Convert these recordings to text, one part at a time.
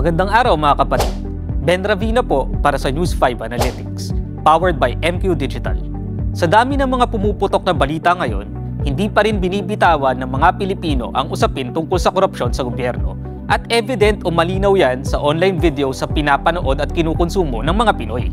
Magandang araw mga kapatid. Ben Ravina po para sa News 5 Analytics, powered by MQ Digital. Sa dami ng mga pumuputok na balita ngayon, hindi pa rin binibitawan ng mga Pilipino ang usapin tungkol sa korupsyon sa gobyerno at evident o malinaw yan sa online video sa pinapanood at kinukonsumo ng mga Pinoy.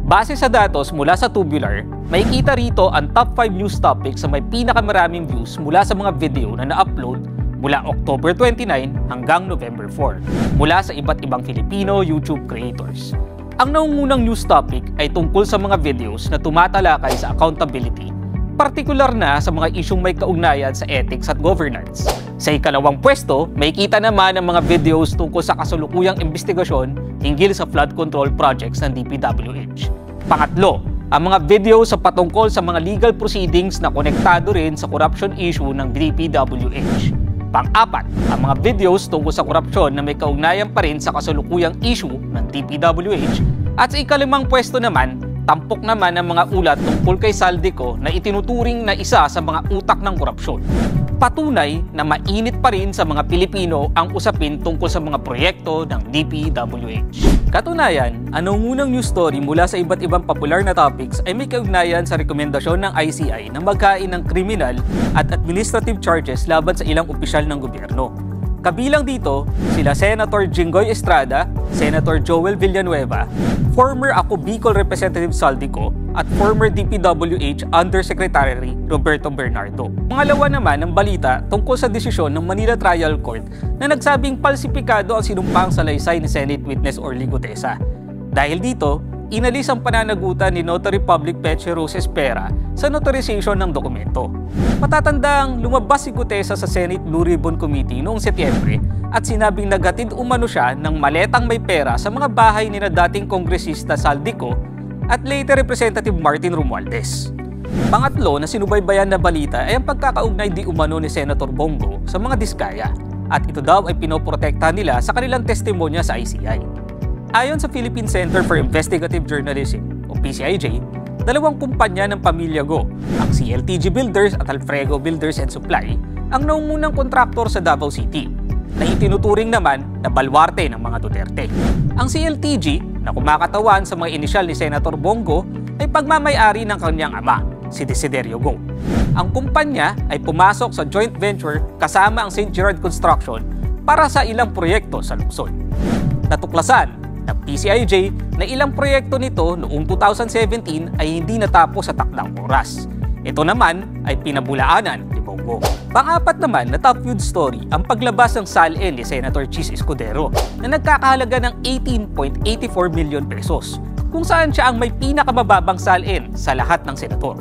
Base sa datos mula sa Tubular, may kita rito ang top 5 news topics sa may pinakamaraming views mula sa mga video na na-upload mula October 29 hanggang November 4 mula sa iba't ibang Filipino YouTube creators. Ang nangungunang news topic ay tungkol sa mga videos na tumatalakay sa accountability, partikular na sa mga isyung may kaugnayan sa ethics at governance. Sa ikalawang pwesto, may kita naman ang mga videos tungkol sa kasalukuyang investigasyon hinggil sa flood control projects ng DPWH. Pangatlo, ang mga video sa patungkol sa mga legal proceedings na konektado rin sa corruption issue ng DPWH. Pang-apat, ang mga videos tungkol sa korupsyon na may kaugnayan pa rin sa kasalukuyang issue ng DPWH. At sa ikalimang pwesto naman, tampok naman ang mga ulat tungkol kay Saldico na itinuturing na isa sa mga utak ng korupsyon. Patunay na mainit pa rin sa mga Pilipino ang usapin tungkol sa mga proyekto ng DPWH. Katunayan, ang nangungunang news story mula sa iba't ibang popular na topics ay may kaugnayan sa rekomendasyon ng ICI na maghain ng kriminal at administrative charges laban sa ilang opisyal ng gobyerno. Kabilang dito, sila Senator Jinggoy Estrada, Senator Joel Villanueva, former Ako Bicol Representative Saldico, at former DPWH Undersecretary Roberto Bernardo. Pangalawa naman ang balita tungkol sa desisyon ng Manila Trial Court na nagsabing palsipikado ang sinumpang salaysay ni Senate Witness Orly Gutesa. Dahil dito, inalis ang pananagutan ni Notary Public Peche Rose Espera sa notarization ng dokumento. Matatandang lumabas si Gutesa sa Senate Blue Ribbon Committee noong Setyembre at sinabing naghatid umano siya ng maletang may pera sa mga bahay ni na dating kongresista Saldico at later Representative Martin Romualdez. Pangatlo na sinubaybayan na balita ay ang pagkakaugnay di umano ni Senator Bongo sa mga diskaya at ito daw ay pinoprotektahan nila sa kanilang testimonya sa ICI. Ayon sa Philippine Center for Investigative Journalism o PCIJ, dalawang kumpanya ng pamilya Go, ang CLTG Builders at Alfredo Builders and Supply, ang nangungunang kontraktor sa Davao City, na itinuturing naman na balwarte ng mga Duterte. Ang CLTG, na kumakatawan sa mga inisyal ni Senator Bongo, ay pagmamay-ari ng kanyang ama, si Desiderio Go. Ang kumpanya ay pumasok sa joint venture kasama ang St. Gerard Construction para sa ilang proyekto sa lungsod. Natuklasan ng PCIJ na ilang proyekto nito noong 2017 ay hindi natapos sa takdang oras. Ito naman ay pinabulaanan ni Bongo. Pang-apat naman na top feud story ang paglabas ng salin ni Senator Chis Escudero na nagkakahalaga ng 18.84 million pesos, kung saan siya ang may pinakamababang salin sa lahat ng senador.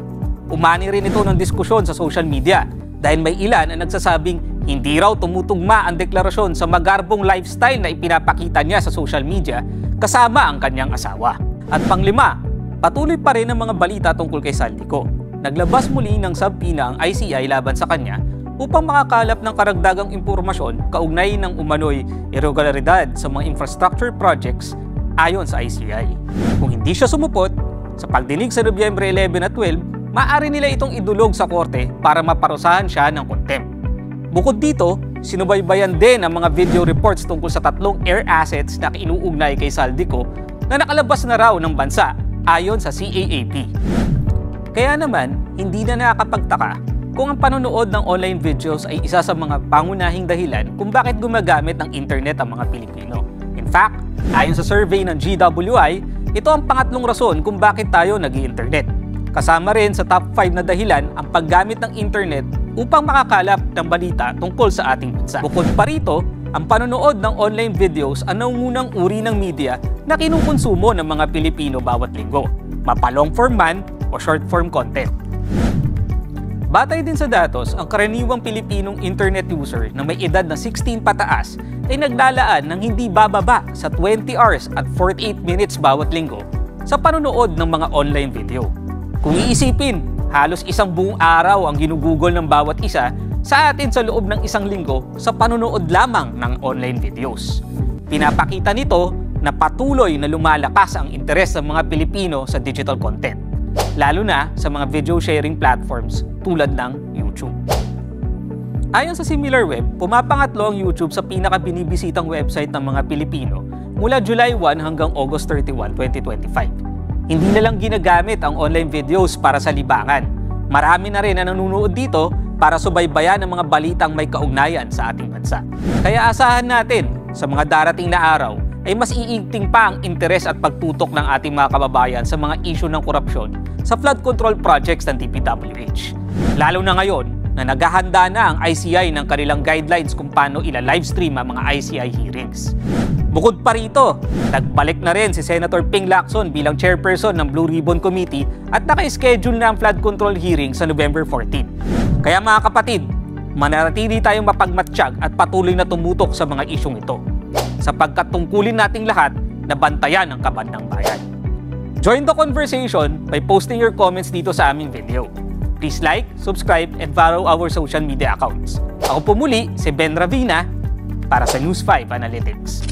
Umani rin ito ng diskusyon sa social media dahil may ilan ang nagsasabing hindi raw tumutugma ang deklarasyon sa magarbong lifestyle na ipinapakita niya sa social media kasama ang kanyang asawa. At panglima, patuloy pa rin ang mga balita tungkol kay Saldico. Naglabas muli ng subpoena ang ICI laban sa kanya upang makakalap ng karagdagang impormasyon kaugnay ng umano'y irregularidad sa mga infrastructure projects ayon sa ICI. Kung hindi siya sumupot, sa pagdinig sa Nobyembre 11 at 12, maaari nila itong idulog sa korte para maparusahan siya ng contempt. Bukod dito, sinubaybayan din ang mga video reports tungkol sa tatlong air assets na inuugnay kay Saldico na nakalabas na raw ng bansa ayon sa CAAP. Kaya naman, hindi na nakakapagtaka kung ang panonood ng online videos ay isa sa mga pangunahing dahilan kung bakit gumagamit ng internet ang mga Pilipino. In fact, ayon sa survey ng GWI, ito ang pangatlong rason kung bakit tayo nag-i-internet. Kasama rin sa top 5 na dahilan ang paggamit ng internet upang makakalap ng balita tungkol sa ating bansa. Bukod pa rito, ang panonood ng online videos ang nangungunang uri ng media na kinukonsumo ng mga Pilipino bawat linggo, mapa-long form man o short form content. Batay din sa datos, ang karaniwang Pilipinong internet user na may edad na 16 pataas ay naglalaan ng hindi bababa sa 20 hours at 48 minutes bawat linggo sa panonood ng mga online video. Kung iisipin, halos isang buong araw ang ginugugol ng bawat isa sa atin sa loob ng isang linggo sa panonood lamang ng online videos. Pinapakita nito na patuloy na lumalakas ang interes ng mga Pilipino sa digital content, lalo na sa mga video sharing platforms tulad ng YouTube. Ayon sa SimilarWeb, pumapangatlo ang YouTube sa pinaka-binibisitang website ng mga Pilipino mula July 1 hanggang August 31, 2025. Hindi na lang ginagamit ang online videos para sa libangan. Marami na rin na nanonood dito para subaybayan ang mga balitang may kaugnayan sa ating bansa. Kaya asahan natin sa mga darating na araw ay mas iigting pa ang interes at pagtutok ng ating mga kababayan sa mga issue ng korupsyon sa flood control projects ng DPWH. Lalo na ngayon na naghahanda na ang ICI ng kanilang guidelines kung paano ila-livestream ang mga ICI hearings. Bukod pa rito, nagbalik na rin si Senator Ping Lacson bilang chairperson ng Blue Ribbon Committee at naka-schedule na ang flood control hearing sa November 14. Kaya mga kapatid, mananatili tayong mapagmatsyag at patuloy na tumutok sa mga isyong ito, sapagkat tungkulin nating lahat na bantayan ang kaban ng bayan. Join the conversation by posting your comments dito sa aming video. Please like, subscribe, and follow our social media accounts. Ako po muli, si Ben Ravina, para sa News 5 Analytics.